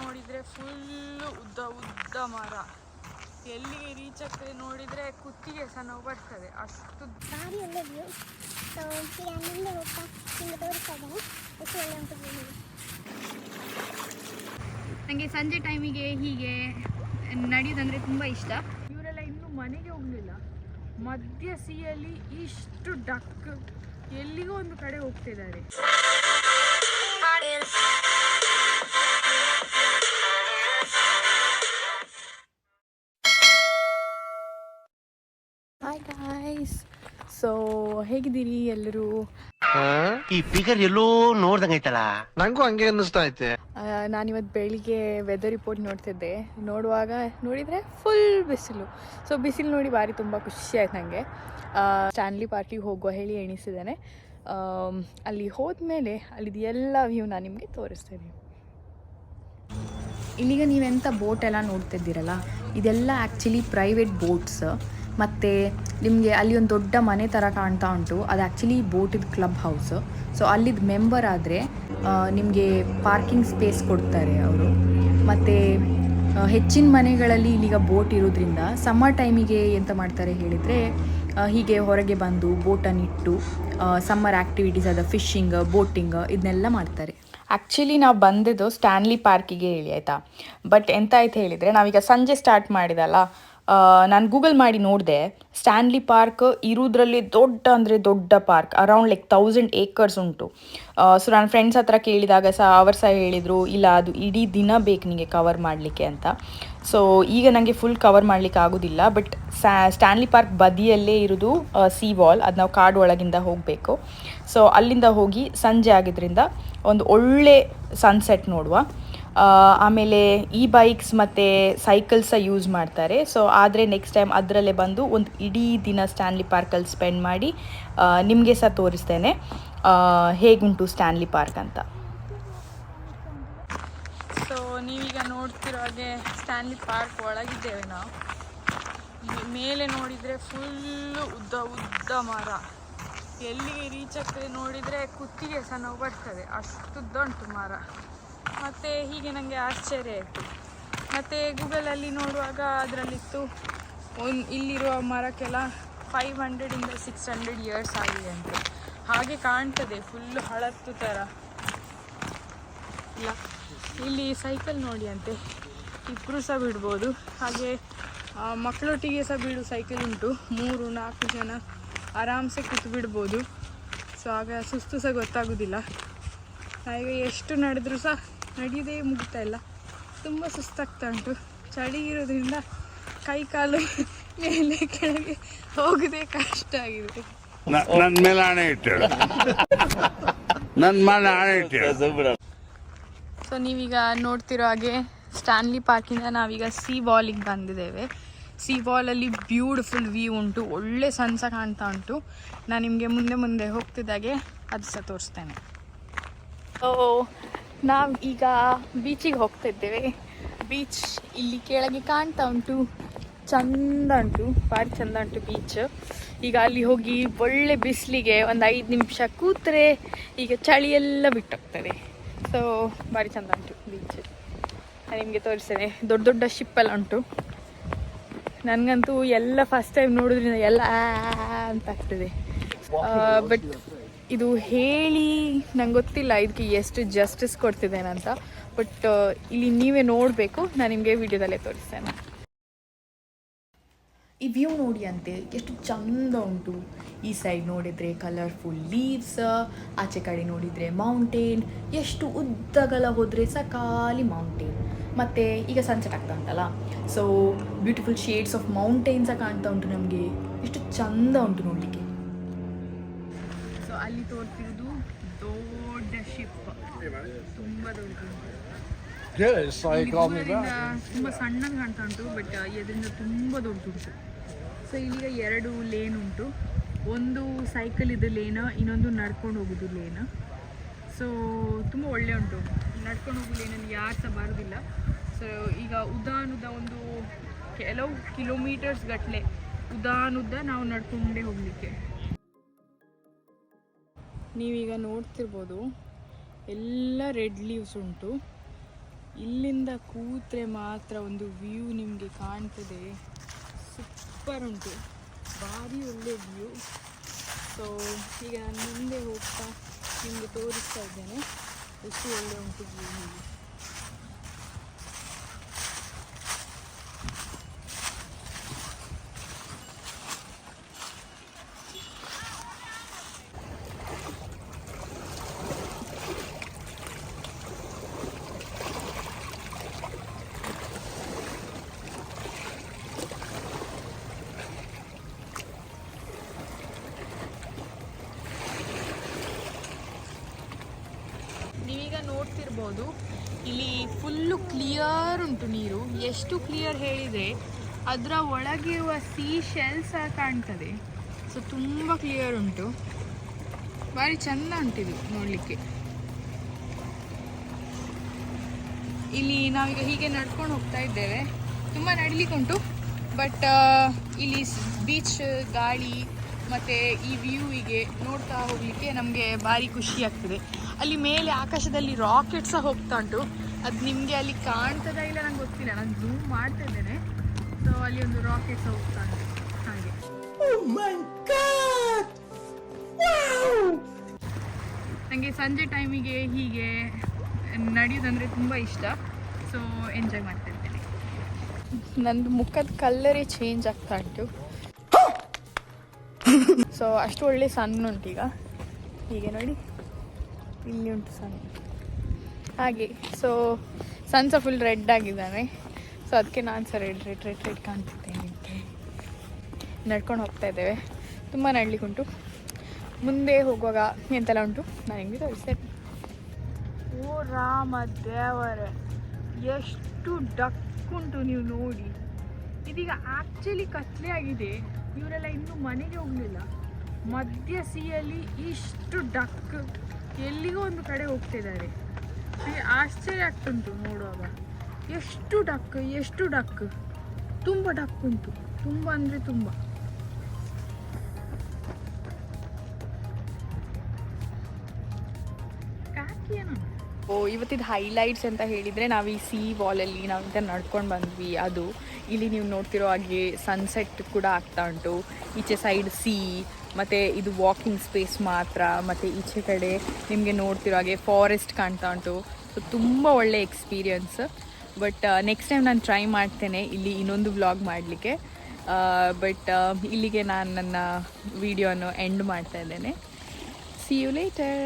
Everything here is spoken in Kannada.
ನೋಡಿದರೆ ಫುಲ್ಲು ಉದ್ದ ಉದ್ದ ಮರ, ಎಲ್ಲಿಗೆ ರೀಚ್ ಆಗ್ತದೆ ನೋಡಿದರೆ ಕುತ್ತಿಗೆ ಸಹ ನೋವು ಬರ್ತದೆ ಅಷ್ಟು. ನನಗೆ ಸಂಜೆ ಟೈಮಿಗೆ ಹೀಗೆ ನಡೆಯೋದಂದರೆ ತುಂಬ ಇಷ್ಟ. ಇವರೆಲ್ಲ ಇನ್ನೂ ಮನೆಗೆ ಹೋಗಲಿಲ್ಲ, ಮಧ್ಯ ಸಿಯಲ್ಲಿ ಇಷ್ಟು ಡಕ್ ಎಲ್ಲಿಗೋ ಒಂದು ಕಡೆ ಹೋಗ್ತಿದ್ದಾರೆ. ಹಾಯ್ ಗಾಯ್ಸ್, ಸೊ ಹೇಗಿದ್ದೀರಿ ಎಲ್ಲರೂ? ಈ ಫಿಗರ್ ಎಲ್ಲೋ ನೋಡ್ದಂಗೈತಲ್ಲ, ನಂಗೂ ಹಂಗೆ ಅನ್ನಿಸ್ತಾ ಐತೆ. ನಾನಿವತ್ತು ಬೆಳಿಗ್ಗೆ ವೆದರ್ ರಿಪೋರ್ಟ್ ನೋಡ್ತಿದ್ದೆ, ನೋಡಿದರೆ ಫುಲ್ ಬಿಸಿಲು. ಸೊ ಬಿಸಿಲು ನೋಡಿ ಭಾರಿ ತುಂಬ ಖುಷಿ ಆಯ್ತು ನನಗೆ. ಸ್ಟ್ಯಾನ್ಲಿ ಪಾರ್ಕಿಗೆ ಹೋಗುವ ಹೇಳಿ ಎಣಿಸಿದ್ದೇನೆ. ಅಲ್ಲಿ ಹೋದ್ಮೇಲೆ ಅಲ್ಲಿದ್ದು ಎಲ್ಲ ವ್ಯೂ ನಾನು ನಿಮಗೆ ತೋರಿಸ್ತೇನೆ. ಇಲ್ಲಿಗ ನೀವೆಂಥ ಬೋಟ್ ಎಲ್ಲ ನೋಡ್ತಿದ್ದೀರಲ್ಲ, ಇದೆಲ್ಲ ಆ್ಯಕ್ಚುಲಿ ಪ್ರೈವೇಟ್ ಬೋಟ್ಸ್. ಮತ್ತು ನಿಮಗೆ ಅಲ್ಲಿ ಒಂದು ದೊಡ್ಡ ಮನೆ ಥರ ಕಾಣ್ತಾ ಉಂಟು, ಅದು ಆ್ಯಕ್ಚುಲಿ ಬೋಟಿದ್ದು ಕ್ಲಬ್ ಹೌಸ್. ಸೊ ಅಲ್ಲಿದ್ದು ಮೆಂಬರ್ ಆದರೆ ನಿಮಗೆ ಪಾರ್ಕಿಂಗ್ ಸ್ಪೇಸ್ ಕೊಡ್ತಾರೆ ಅವರು. ಮತ್ತು ಹೆಚ್ಚಿನ ಮನೆಗಳಲ್ಲಿ ಇಲ್ಲಿಗ ಬೋಟ್ ಇರೋದ್ರಿಂದ ಸಮ್ಮರ್ ಟೈಮಿಗೆ ಎಂತ ಮಾಡ್ತಾರೆ ಹೇಳಿದರೆ, ಹೀಗೆ ಹೊರಗೆ ಬಂದು ಬೋಟನ್ನು ಇಟ್ಟು ಸಮ್ಮರ್ ಆ್ಯಕ್ಟಿವಿಟೀಸ್ ಆದ ಫಿಶಿಂಗ್, ಬೋಟಿಂಗ್ ಇದನ್ನೆಲ್ಲ ಮಾಡ್ತಾರೆ. ಆ್ಯಕ್ಚುಲಿ ನಾವು ಬಂದಿದ್ದು ಸ್ಟ್ಯಾನ್ಲಿ ಪಾರ್ಕಿಗೆ ಹೇಳಿ ಆಯಿತಾ. ಬಟ್ ಎಂತ ಆಯ್ತು ಹೇಳಿದರೆ, ನಾವೀಗ ಸಂಜೆ ಸ್ಟಾರ್ಟ್ ಮಾಡಿದಲ್ಲ, ನಾನು ಗೂಗಲ್ ಮಾಡಿ ನೋಡಿದೆ, ಸ್ಟ್ಯಾನ್ಲಿ ಪಾರ್ಕ್ ಇರೋದ್ರಲ್ಲಿ ದೊಡ್ಡ ಪಾರ್ಕ್, ಅರೌಂಡ್ ಲೈಕ್ 1000 acres ಉಂಟು. ಸೊ ನನ್ನ ಫ್ರೆಂಡ್ಸ್ ಹತ್ರ ಕೇಳಿದಾಗ ಅವರು ಸಹ ಹೇಳಿದರು, ಇಲ್ಲ ಅದು ಇಡೀ ದಿನ ಬೇಕು ನಿಮಗೆ ಕವರ್ ಮಾಡಲಿಕ್ಕೆ ಅಂತ. ಸೊ ಈಗ ನನಗೆ ಫುಲ್ ಕವರ್ ಮಾಡಲಿಕ್ಕೆ ಆಗೋದಿಲ್ಲ. ಬಟ್ ಸ್ಟ್ಯಾನ್ಲಿ ಪಾರ್ಕ್ ಬದಿಯಲ್ಲೇ ಇರೋದು ಸೀ ವಾಲ್, ಅದು ನಾವು ಕಾಡು ಒಳಗಿಂದ ಹೋಗಬೇಕು. ಸೊ ಅಲ್ಲಿಂದ ಹೋಗಿ ಸಂಜೆ ಆಗಿದ್ದರಿಂದ ಒಂದು ಒಳ್ಳೆ ಸನ್ಸೆಟ್ ನೋಡುವ. ಆಮೇಲೆ ಈ ಬೈಕ್ಸ್ ಮತ್ತು ಸೈಕಲ್ಸ ಯೂಸ್ ಮಾಡ್ತಾರೆ. ಸೊ ಆದರೆ ನೆಕ್ಸ್ಟ್ ಟೈಮ್ ಅದರಲ್ಲೇ ಬಂದು ಒಂದು ಇಡೀ ದಿನ ಸ್ಟ್ಯಾನ್ಲಿ ಪಾರ್ಕಲ್ಲಿ ಸ್ಪೆಂಡ್ ಮಾಡಿ ನಿಮಗೆ ಸಹ ತೋರಿಸ್ತೇನೆ ಹೇಗುಂಟು ಸ್ಟ್ಯಾನ್ಲಿ ಪಾರ್ಕ್ ಅಂತ. ಸೊ ನೀವೀಗ ನೋಡ್ತಿರೋ ಹಾಗೆ ಸ್ಟ್ಯಾನ್ಲಿ ಪಾರ್ಕ್ ಒಳಗಿದ್ದೇವೆ ನಾವು. ಮೇಲೆ ನೋಡಿದರೆ ಫುಲ್ಲು ಉದ್ದ ಮರ, ಎಲ್ಲಿಗೆ ರೀಚ್ ಆಗ್ತದೆ ನೋಡಿದರೆ ಕುತ್ತಿಗೆ ಸಹ ನೋವು ಬರ್ತದೆ ಅಷ್ಟುದ್ದ ಉಂಟು ಮರ. ಮತ್ತು ಹೀಗೆ ನನಗೆ ಆಶ್ಚರ್ಯ ಆಯಿತು. ಮತ್ತು ಗೂಗಲಲ್ಲಿ ನೋಡುವಾಗ ಅದರಲ್ಲಿತ್ತು, ಇಲ್ಲಿರುವ ಮರಕ್ಕೆಲ್ಲ 500 to 600 years ಆಗಿದೆ ಅಂತೆ. ಹಾಗೆ ಕಾಣ್ತದೆ ಫುಲ್ಲು ಹಳತ್ತು ಥರ. ಇಲ್ಲ ಇಲ್ಲಿ ಸೈಕಲ್ ನೋಡಿ ಅಂತೆ, ಇಬ್ಬರು ಸಹ ಬಿಡ್ಬೋದು. ಹಾಗೆ ಮಕ್ಕಳೊಟ್ಟಿಗೆ ಸಹ ಬಿಡು ಸೈಕಲ್ ಉಂಟು, 3-4 ಜನ ಆರಾಮ್ಸೆ ಕೂತು ಬಿಡ್ಬೋದು. ಸೊ ಆಗ ಸುಸ್ತು ಸಹ ಗೊತ್ತಾಗೋದಿಲ್ಲ. ಈಗ ಎಷ್ಟು ನಡೆದ್ರೂ ಸಹ ನಡೆಯೋದೇ ಮುಗಿತಾ ಇಲ್ಲ, ತುಂಬ ಸುಸ್ತಾಗ್ತಾ ಉಂಟು. ಚಳಿ ಇರೋದ್ರಿಂದ ಕೈ ಕಾಲು ಮೇಲೆ ಕೆಳಗೆ ಹೋಗೋದೇ ಕಷ್ಟ ಆಗಿದೆ. ನನ್ನ ಮೇಲೆ ಆಣೆ ಇಟ್ಟೇಳು, ನನ್ನ ಮೇಲೆ ಆಣೆ ಇಟ್ಟೇಳು. ಸೊ ನೀವೀಗ ನೋಡ್ತಿರೋ ಹಾಗೆ ಸ್ಟ್ಯಾನ್ಲಿ ಪಾರ್ಕಿಂದ ನಾವೀಗ ಸೀ ವಾಲಿಗೆ ಬಂದಿದ್ದೇವೆ. ಸೀ ವಾಲಲ್ಲಿ ಬ್ಯೂಟಿಫುಲ್ ವ್ಯೂ ಉಂಟು, ಒಳ್ಳೆ ಸನ್ಸ ಕಾಣ್ತಾ ಉಂಟು. ನಾನು ನಿಮಗೆ ಮುಂದೆ ಹೋಗ್ತಿದ್ದಾಗೆ ಅದು ಸಹ ತೋರಿಸ್ತೇನೆ. ಸೊ ನಾವು ಈಗ ಬೀಚಿಗೆ ಹೋಗ್ತಿದ್ದೇವೆ. ಬೀಚ್ ಇಲ್ಲಿ ಕೆಳಗೆ ಕಾಣ್ತಾ ಉಂಟು, ಚಂದ ಉಂಟು, ಭಾರಿ ಚಂದ ಉಂಟು ಬೀಚ್. ಈಗ ಅಲ್ಲಿ ಹೋಗಿ ಒಳ್ಳೆ ಬಿಸಿಲಿಗೆ ಒಂದು 5 ನಿಮಿಷ ಕೂತ್ರೆ ಈಗ ಚಳಿ ಎಲ್ಲ ಬಿಟ್ಟೋಗ್ತದೆ. ಸೊ ಭಾರಿ ಚಂದ ಉಂಟು ಬೀಚ್. ನಾನು ನಿಮಗೆ ತೋರಿಸ್ತೇನೆ. ದೊಡ್ಡ ಶಿಪ್ಪೆಲ್ಲ ಉಂಟು. ನನಗಂತೂ ಎಲ್ಲ ಫಸ್ಟ್ ಟೈಮ್ ನೋಡೋದ್ರಿಂದ ಎಲ್ಲ ಅಂತ ಆಗ್ತದೆ. ಬಟ್ ಇದು ಹೇಳಿ ನಂಗೆ ಗೊತ್ತಿಲ್ಲ ಇದಕ್ಕೆ ಎಷ್ಟು ಜಸ್ಟಿಸ್ ಕೊಡ್ತಿದ್ದೇನಂತ. ಬಟ್ ಇಲ್ಲಿ ನೀವೇ ನೋಡಬೇಕು, ನಾನು ನಿಮಗೆ ವಿಡಿಯೋದಲ್ಲೇ ತೋರಿಸ್ತೇನೆ. ಈ ವ್ಯೂ ನೋಡಿ ಅಂತೆ, ಎಷ್ಟು ಚಂದ ಉಂಟು. ಈ ಸೈಡ್ ನೋಡಿದರೆ ಕಲರ್ಫುಲ್ ಲೀವ್ಸ್, ಆಚೆ ಕಡೆ ನೋಡಿದರೆ ಮೌಂಟೇನ್, ಎಷ್ಟು ಉದ್ದಗಲ ಹೋದರೆ ಸಹ ಖಾಲಿ ಮೌಂಟೇನ್. ಮತ್ತು ಈಗ ಸನ್ಸೆಟ್ ಆಗ್ತಾ ಉಂಟಲ್ಲ, so beautiful shades of mountains ಕಾಣ್ತಾ ಉಂಟು ನಮಗೆ, ಎಷ್ಟು ಚಂದ ಉಂಟು ನೋಡಲಿಕ್ಕೆ. ಸೊ ಅಲ್ಲಿ ತೋರ್ತಿರೋದು ದೊಡ್ಡ ಶಿಪ್, ತುಂಬ ದೊಡ್ಡ, ತುಂಬ ಸಣ್ಣಗೆ ಕಾಣ್ತಾ ಉಂಟು. ಬಟ್ ಇದರಿಂದ ತುಂಬ ದೊಡ್ಡದುಂಟು. ಸೊ ಇಲ್ಲಿಗ 2 ಲೇನ್ ಉಂಟು, ಒಂದು ಸೈಕಲ್ ಇದು ಲೇನ್, ಇನ್ನೊಂದು ನಡ್ಕೊಂಡು ಹೋಗೋದು ಲೇನ್. ಸೊ ತುಂಬ ಒಳ್ಳೆ ಉಂಟು. ನಡ್ಕೊಂಡು ಹೋಗೋ ಲೇನಲ್ಲಿ ಯಾರು ಸಹ ಬರೋದಿಲ್ಲ. ಸೊ ಈಗ ಉದ್ದ ಒಂದು ಕೆಲವು ಕಿಲೋಮೀಟರ್ಸ್ ಗಟ್ಟಲೆ ಉದ್ದ ನಾವು ನಡ್ಕೊಂಡೇ ಹೋಗಲಿಕ್ಕೆ. ನೀವೀಗ ನೋಡ್ತಿರ್ಬೋದು ಎಲ್ಲ ರೆಡ್ ಲೀವ್ಸ್ ಉಂಟು. ಇಲ್ಲಿಂದ ಕೂತ್ರೆ ಮಾತ್ರ ಒಂದು ವ್ಯೂ ನಿಮಗೆ ಕಾಣ್ತದೆ, ಸೂಪರ್ ಉಂಟು, ಭಾರಿ ಒಳ್ಳೆ ವ್ಯೂ. ಸೊ ಈಗ ನಾನು ಮುಂದೆ ಹೋಗ್ತಾ ನಿಮಗೆ ತೋರಿಸ್ತಾ ಇದ್ದೇನೆ ಎಷ್ಟು ಒಳ್ಳೆ ಉಂಟು ವ್ಯೂ ಹೀಗೆ. ನೀವೀಗ ನೋಡ್ತಿರ್ಬೋದು ಇಲ್ಲಿ ಫುಲ್ಲು ಕ್ಲಿಯರ್ ಉಂಟು ನೀರು. ಎಷ್ಟು ಕ್ಲಿಯರ್ ಹೇಳಿದರೆ ಅದರ ಒಳಗಿರುವ ಸೀ ಶೆಲ್ಸ್ ಕಾಣ್ತದೆ. ಸೊ ತುಂಬ ಕ್ಲಿಯರ್ ಉಂಟು, ಭಾರಿ ಚೆಂದ ಉಂಟಿದು ನೋಡಲಿಕ್ಕೆ. ಇಲ್ಲಿ ನಾವೀಗ ಹೀಗೆ ನಡ್ಕೊಂಡು ಹೋಗ್ತಾ ಇದ್ದೇವೆ, ತುಂಬ ನಡಿಲಿಕ್ಕೆ ಉಂಟು. ಬಟ್ ಇಲ್ಲಿ ಬೀಚ್ ಗಾಳಿ ಮತ್ತು ಈ ವ್ಯೂವಿಗೆ ನೋಡ್ತಾ ಹೋಗಲಿಕ್ಕೆ ನಮಗೆ ಭಾರಿ ಖುಷಿ ಆಗ್ತದೆ. ಅಲ್ಲಿ ಮೇಲೆ ಆಕಾಶದಲ್ಲಿ ರಾಕೆಟ್ ಸಹ ಹೋಗ್ತಾ ಉಂಟು, ಅದು ನಿಮಗೆ ಅಲ್ಲಿ ಕಾಣ್ತದಾ ಇಲ್ಲ ನಂಗೆ ಗೊತ್ತಿಲ್ಲ, ನಾನು ಝೂಮ್ ಮಾಡ್ತಾ ಇದ್ದೇನೆ. ಸೊ ಅಲ್ಲಿ ಒಂದು ರಾಕೆಟ್ ಸಹ ಹೋಗ್ತಾ ಉಂಟು ಹಾಗೆ. ನನಗೆ ಸಂಜೆ ಟೈಮಿಗೆ ಹೀಗೆ ನಡೆಯೋದಂದರೆ ತುಂಬ ಇಷ್ಟ. ಸೊ ಎಂಜಾಯ್ ಮಾಡ್ತಾ ಇದ್ದೇನೆ. ನಂದು ಮುಖದ ಕಲ್ಲರೇ ಚೇಂಜ್ ಆಗ್ತಾ ಉಂಟು. ಸೊ ಅಷ್ಟು ಒಳ್ಳೆ ಸನ್ ಉಂಟು ಈಗ, ಹೀಗೆ ನೋಡಿ ಇಲ್ಲಿ ಉಂಟು ಸನ್ ಹಾಗೆ. ಸೊ ಸನ್ ಸಹ ಫುಲ್ ರೆಡ್ ಆಗಿದ್ದಾನೆ. ಸೊ ಅದಕ್ಕೆ ನಾನು ಸಹ ರೆಡ್ ಕಾಣ್ತಿದ್ದೇನೆ. ನಡ್ಕೊಂಡು ಹೋಗ್ತಾ ಇದ್ದೇವೆ, ತುಂಬ ನಡ್ಲಿಕ್ಕೆ ಉಂಟು. ಮುಂದೆ ಹೋಗುವಾಗ ಎಂತೆಲ್ಲ ಉಂಟು ನಾನು ಹೆಂಗೆ ತೋರಿಸ್ತೇನೆ. ಓ ರಾಮ ದೇವರೇ, ಎಷ್ಟು ಡಕ್ ಉಂಟು ನೀವು ನೋಡಿ. ಇದೀಗ ಆ್ಯಕ್ಚುಲಿ ಕತ್ಲೆ ಆಗಿದೆ, ಇವರೆಲ್ಲ ಇನ್ನೂ ಮನೆಗೆ ಹೋಗಲಿಲ್ಲ. ಮಧ್ಯ ಸಿಯಲ್ಲಿ ಇಷ್ಟು ಡಕ್ ಎಲ್ಲಿಗೋ ಒಂದು ಕಡೆ ಹೋಗ್ತಿದ್ದಾರೆ. ನನಗೆ ಆಶ್ಚರ್ಯ ಆಗ್ತುಂಟು ನೋಡುವಾಗ. ಎಷ್ಟು ಡಕ್ ತುಂಬ ಡಕ್ ಉಂಟು, ತುಂಬ ಅಂದರೆ ತುಂಬ. ಇವತ್ತಿದ್ದು ಹೈಲೈಟ್ಸ್ ಅಂತ ಹೇಳಿದರೆ ನಾವು ಈ ಸಿ ವಾಲಲ್ಲಿ ನಾವು ನಡ್ಕೊಂಡು ಬಂದ್ವಿ. ಅದು ಇಲ್ಲಿ ನೀವು ನೋಡ್ತಿರೋ ಹಾಗೆ ಸನ್ಸೆಟ್ ಕೂಡ ಆಗ್ತಾ ಉಂಟು. ಈಚೆ ಸೈಡ್ ಸಿ, ಮತ್ತು ಇದು ವಾಕಿಂಗ್ ಸ್ಪೇಸ್ ಮಾತ್ರ, ಮತ್ತು ಈಚೆ ಕಡೆ ನಿಮಗೆ ನೋಡ್ತಿರೋ ಹಾಗೆ ಫಾರೆಸ್ಟ್ ಕಾಣ್ತಾ ಉಂಟು. ಸೊ ತುಂಬ ಒಳ್ಳೆ ಎಕ್ಸ್ಪೀರಿಯನ್ಸ್. ಬಟ್ ನೆಕ್ಸ್ಟ್ ಟೈಮ್ ನಾನು ಟ್ರೈ ಮಾಡ್ತೇನೆ ಇಲ್ಲಿ ಇನ್ನೊಂದು ವ್ಲಾಗ್ ಮಾಡಲಿಕ್ಕೆ. ಬಟ್ ಇಲ್ಲಿಗೆ ನಾನು ನನ್ನ ವಿಡಿಯೋನ ಎಂಡ್ ಮಾಡ್ತಾ ಇದ್ದೇನೆ. See you litre.